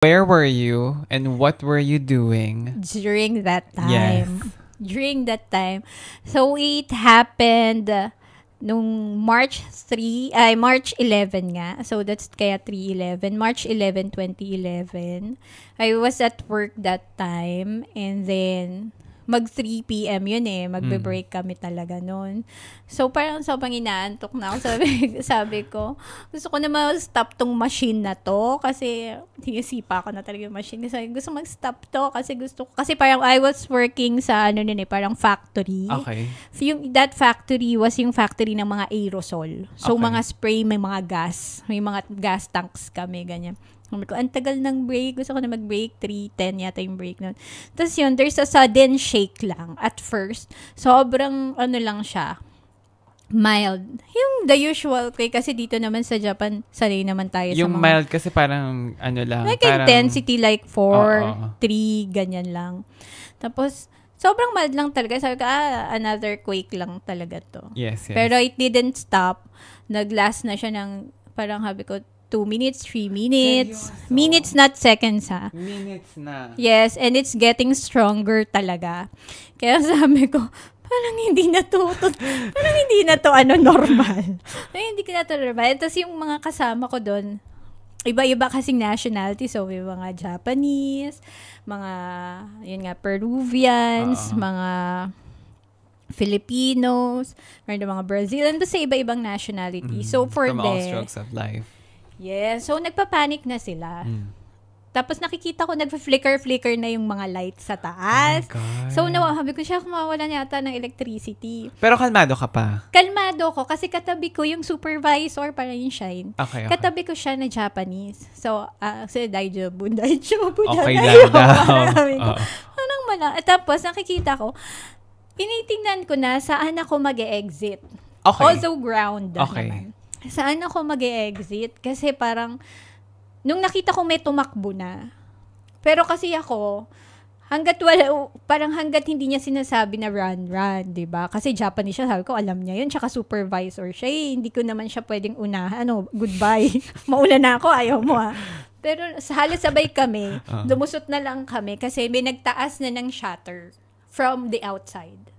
Where were you and what were you doing during that time? Yes. During that time. So, it happened nung March 11 nga. So, that's kaya 3/11. March 11, 2011. I was at work that time and then mag 3 p.m. yun eh. Magbe-break kami talaga noon. So, parang sobrang inaantok na ako. Sabi ko, gusto ko na ma-stop tong machine na to kasi sinisipa ko na talaga yung machine. Kasi gusto mag-stop to kasi parang I was working sa parang factory. Okay. That factory was yung factory ng mga aerosol. So, Okay. mga spray, may mga gas. May mga gas tanks kami, ganyan. Sabi ko, ang tagal ng break. Gusto ko na mag-break. 3:10 yata yung break nun. Tapos yun, there's a sudden shake lang at first. Sobrang, lang siya. Mild. Yung the usual quake. Kasi dito naman sa Japan, sanay naman tayo Yung sa mga... mild kasi parang lang. Like parang, intensity like 4, Oo. 3, ganyan lang. Tapos, sobrang mild lang talaga. Sabi ko, another quake lang talaga to. Yes. Pero it didn't stop. Nag-last na siya ng, parang sabi ko, 2 minutes, 3 minutes. Seryoso? Minutes, not seconds, ha? Minutes na. Yes, and it's getting stronger talaga. Kaya sabi ko, parang hindi na to normal. Parang hindi ka na to normal. Tapos yung mga kasama ko doon, iba-iba kasing nationality. So, may mga Japanese, mga, Peruvians, mga Filipinos, meron mga Brazilian, basta iba-ibang nationality. So, From all strokes of life. Yeah, so nagpapanik na sila. Tapos nakikita ko nagfa-flicker na yung mga lights sa taas. Oh my God. So sabi ko siya mawawala na yata ng electricity. Pero kalmado ka pa. Kalmado ko kasi katabi ko yung supervisor para yung shine. Okay. Katabi ko siya na Japanese. So, daijoubu. Okay lang daw. Anong mala? Tapos nakikita ko, tinitingnan ko na saan ako mag-e-exit. Okay. Also ground Okay. naman. Saan ako mag-e-exit? Kasi parang, nung nakita ko may tumakbo na. Pero kasi ako, hanggat hindi niya sinasabi na run, diba? Kasi Japanese siya, sabi ko, alam niya yun. Tsaka supervisor siya. Hindi ko naman siya pwedeng unahan. Goodbye. Mauna na ako, ayaw mo Pero halos sabay kami. Lumusot na lang kami kasi may nagtaas na ng shutter from the outside.